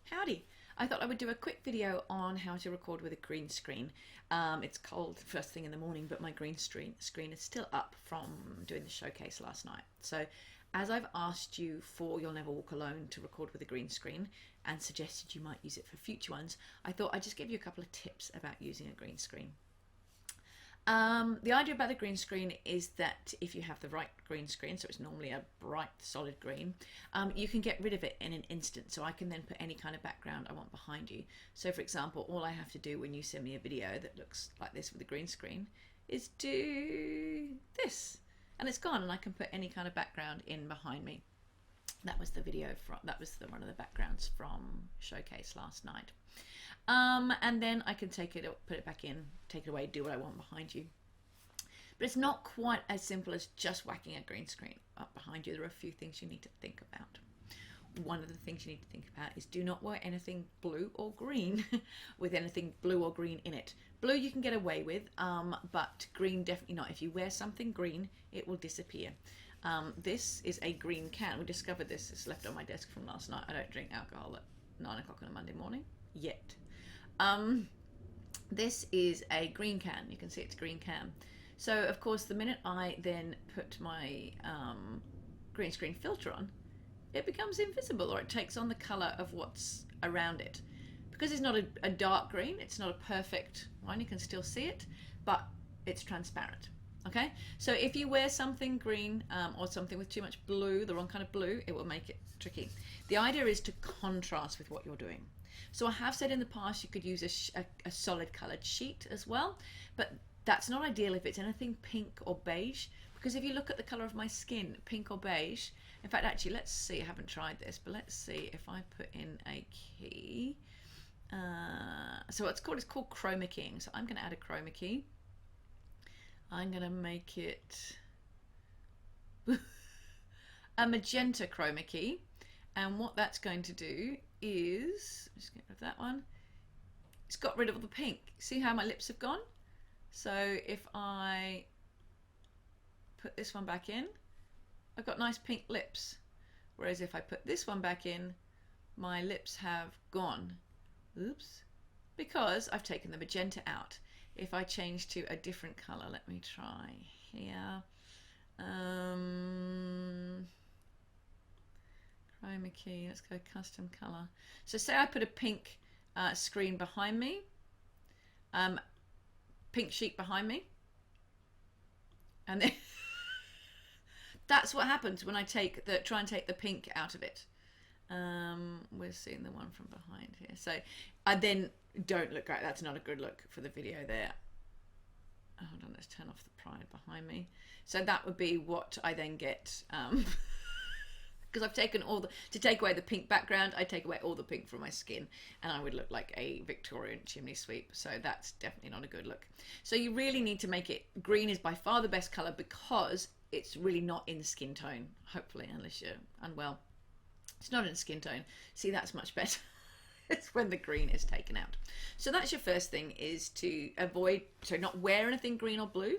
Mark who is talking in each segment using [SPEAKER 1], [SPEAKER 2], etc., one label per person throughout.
[SPEAKER 1] Howdy! I thought I would do a quick video on how to record with a green screen. It's cold first thing in the morning, but my green screen is still up from doing the showcase last night. So as I've asked you for You'll Never Walk Alone to record with a green screen and suggested you might use it for future ones, I thought I'd just give you a couple of tips about using a green screen. The idea about the green screen is that if you have the right green screen, so it's normally a bright solid green, you can get rid of it in an instant. So I can then put any kind of background I want behind you. So for example, all I have to do when you send me a video that looks like this with a green screen is do this and it's gone, and I can put any kind of background in behind me. That was the video one of the backgrounds from Showcase last night. And then I can take it, put it back in, take it away, do what I want behind you. But it's not quite as simple as just whacking a green screen up behind you. There are a few things you need to think about. One of the things you need to think about is do not wear anything blue or green with anything blue or green in it. Blue you can get away with, but green definitely not. If you wear something green, it will disappear. This is a green can. We discovered this. It's left on my desk from last night. I don't drink alcohol at 9 o'clock on a Monday morning yet. This is a green can. You can see it's a green can. So of course the minute I then put my green screen filter on, it becomes invisible, or it takes on the color of what's around it. Because it's not a dark green, it's not a perfect one, you can still see it, but it's transparent. Okay, so if you wear something green or something with too much blue, the wrong kind of blue, it will make it tricky. The idea is to contrast with what you're doing. So I have said in the past you could use a solid coloured sheet as well, but that's not ideal if it's anything pink or beige, because if you look at the colour of my skin, pink or beige, in fact actually let's see, I haven't tried this, but let's see if I put in a key. So it's called chroma keying, so I'm going to add a chroma key. I'm going to make it a magenta chroma key, and what that's going to do is, just get rid of that one, it's got rid of all the pink. See how my lips have gone? So if I put this one back in, I've got nice pink lips, whereas if I put this one back in, my lips have gone. Oops, because I've taken the magenta out. If I change to a different color, let me try here. Chroma key, let's go custom color. So say I put a pink screen behind me, pink sheet behind me, and then that's what happens when I try and take the pink out of it. We're seeing the one from behind here. So I then don't look great. That's not a good look for the video there. Hold on, let's turn off the pride behind me. So that would be what I then get, because I've taken to take away the pink background, I take away all the pink from my skin, and I would look like a Victorian chimney sweep. So that's definitely not a good look. So you really need to make it, green is by far the best color because it's really not in skin tone, hopefully, unless you're unwell. It's not in skin tone. See, that's much better. It's when the green is taken out. So that's your first thing, is to avoid, so not wear anything green or blue.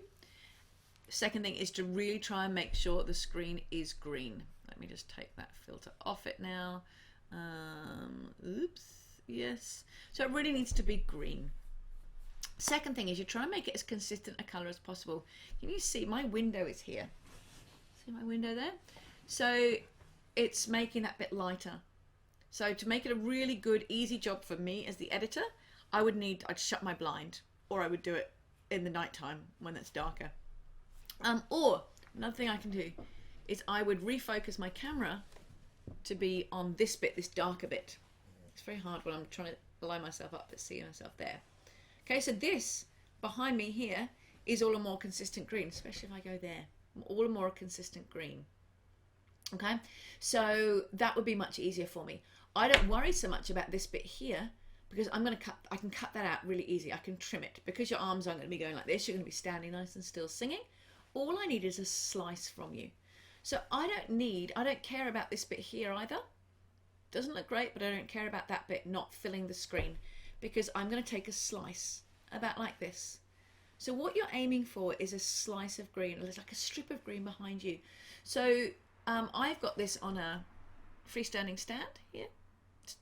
[SPEAKER 1] Second thing is to really try and make sure the screen is green. Let me just take that filter off it now. Oops, yes. So it really needs to be green. Second thing is you try and make it as consistent a color as possible. Can you see my window is here? See my window there? So it's making that bit lighter. So to make it a really good, easy job for me as the editor, I'd shut my blind, or I would do it in the nighttime when it's darker. Or another thing I can do is I would refocus my camera to be on this bit, this darker bit. It's very hard when I'm trying to blow myself up to see myself there. Okay, so this behind me here is all a more consistent green, especially if I go there, all a more consistent green. Okay, so that would be much easier for me. I don't worry so much about this bit here because I can cut that out really easy. I can trim it because your arms aren't going to be going like this. You're going to be standing nice and still singing. All I need is a slice from you. So I don't care about this bit here either. Doesn't look great, but I don't care about that bit not filling the screen because I'm going to take a slice about like this. So what you're aiming for is a slice of green. There's like a strip of green behind you. So I've got this on a freestanding stand here.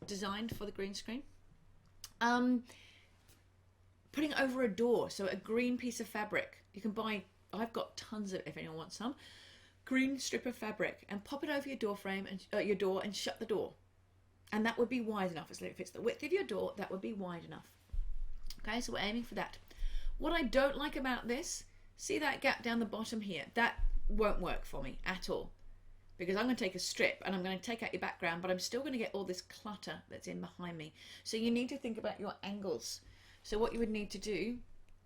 [SPEAKER 1] designed for the green screen. Putting it over a door, so a green piece of fabric. You can buy, I've got tons of it if anyone wants some, green strip of fabric, and pop it over your door frame and your door and shut the door. And that would be wide enough. If it's the width of your door, that would be wide enough. Okay, so we're aiming for that. What I don't like about this, see that gap down the bottom here? That won't work for me at all. Because I'm going to take a strip and I'm going to take out your background, but I'm still going to get all this clutter that's in behind me. So you need to think about your angles. So what you would need to do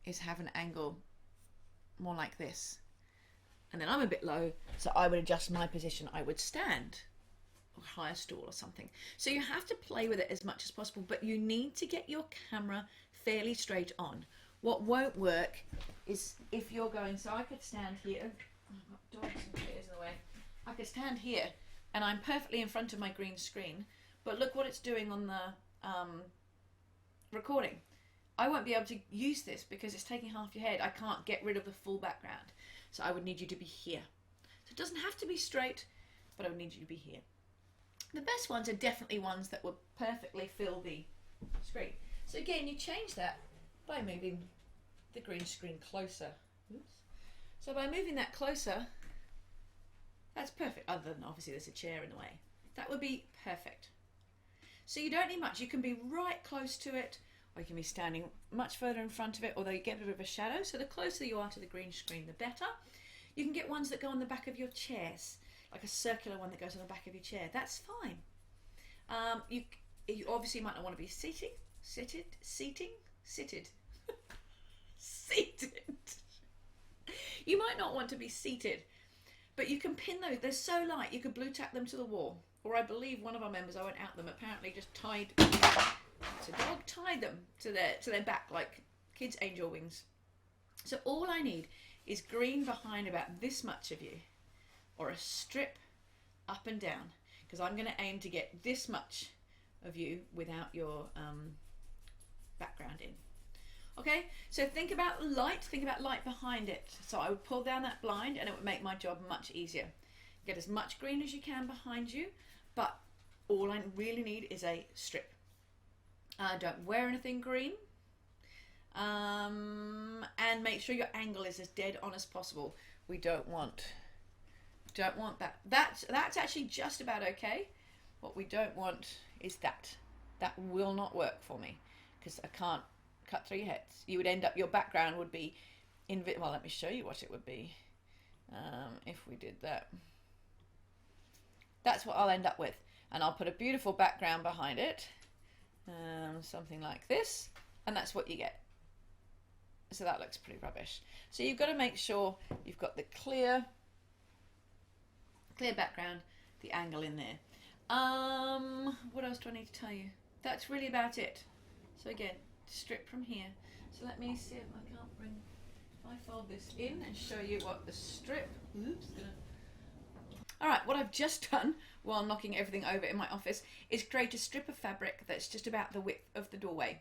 [SPEAKER 1] is have an angle more like this. And then I'm a bit low, so I would adjust my position. I would stand or a higher stool or something. So you have to play with it as much as possible, but you need to get your camera fairly straight on. What won't work is if you're going, so I could stand here. Oh, I've got dogs and chairs in the way. I could stand here and I'm perfectly in front of my green screen, but look what it's doing on the recording. I won't be able to use this because it's taking half your head. I can't get rid of the full background. So I would need you to be here. So it doesn't have to be straight, but I would need you to be here. The best ones are definitely ones that will perfectly fill the screen. So again, you change that by moving the green screen closer. Oops. So by moving that closer, that's perfect, other than obviously there's a chair in the way. That would be perfect. So you don't need much. You can be right close to it, or you can be standing much further in front of it, although you get a bit of a shadow. So the closer you are to the green screen, the better. You can get ones that go on the back of your chairs, like a circular one that goes on the back of your chair. That's fine. You obviously might not want to be seated. You might not want to be seated. But you can pin those, they're so light, you could blue tack them to the wall. Or I believe one of our members, I went out them, apparently just tied, it's a dog, tied them to their back like kids' angel wings. So all I need is green behind about this much of you, or a strip up and down, because I'm going to aim to get this much of you without your background in. Okay, so think about light behind it. So I would pull down that blind and it would make my job much easier. Get as much green as you can behind you, but all I really need is a strip. Don't wear anything green. And make sure your angle is as dead on as possible. We don't want that. That's actually just about okay. What we don't want is that. That will not work for me because I can't cut through your heads. You would end up, your background would be well, let me show you what it would be if we did that. That's what I'll end up with, and I'll put a beautiful background behind it, something like this, and that's what you get. So that looks pretty rubbish. So you've got to make sure you've got the clear background, the angle in there. What else do I need to tell you? That's really about it. So again, strip from here. So let me see if I can't bring, if I fold this in and show you what the strip, Alright, what I've just done while knocking everything over in my office is create a strip of fabric that's just about the width of the doorway.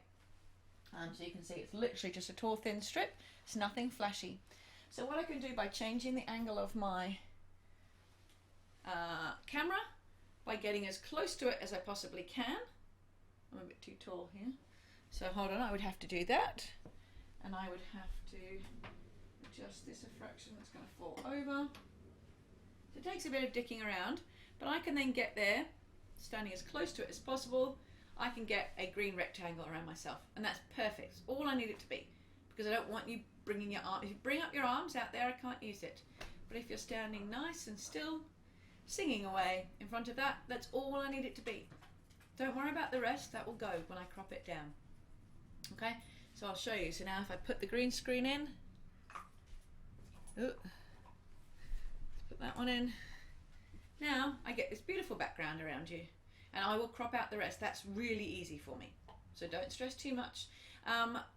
[SPEAKER 1] So you can see it's literally just a tall thin strip. It's nothing flashy. So what I can do by changing the angle of my camera, by getting as close to it as I possibly can. I'm a bit too tall here. So hold on, I would have to do that, and I would have to adjust this a fraction, that's going to fall over. So it takes a bit of dicking around, but I can then get there, standing as close to it as possible. I can get a green rectangle around myself, and that's perfect. It's all I need it to be, because I don't want you bringing your arm. If you bring up your arms out there, I can't use it. But if you're standing nice and still, singing away in front of that, that's all I need it to be. Don't worry about the rest, that will go when I crop it down. Okay, so I'll show you. So now if I put the green screen in, let's put that one in. Now I get this beautiful background around you, and I will crop out the rest. That's really easy for me, so don't stress too much.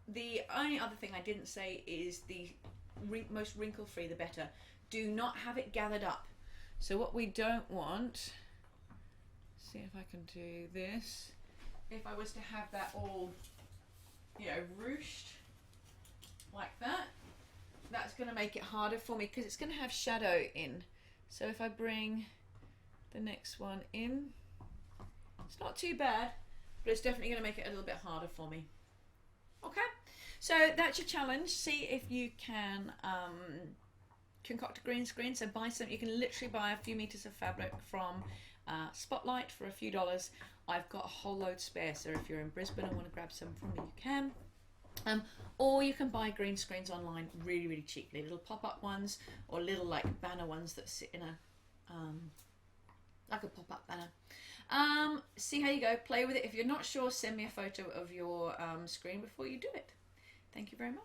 [SPEAKER 1] The only other thing I didn't say is the most wrinkle free the better. Do not have it gathered up. So what we don't want, see if I can do this, if I was to have that all, you know, ruched like that, that's going to make it harder for me because it's going to have shadow in. So if I bring the next one in, It's not too bad, but it's definitely going to make it a little bit harder for me. Okay, so that's your challenge. See if you can concoct a green screen. So buy some. You can literally buy a few meters of fabric from Spotlight for a few dollars. I've got a whole load spare, so if you're in Brisbane and want to grab some from me, you can. Or you can buy green screens online really, really cheaply. Little pop-up ones or little like banner ones that sit in a like a pop-up banner. See how you go. Play with it. If you're not sure, send me a photo of your screen before you do it. Thank you very much.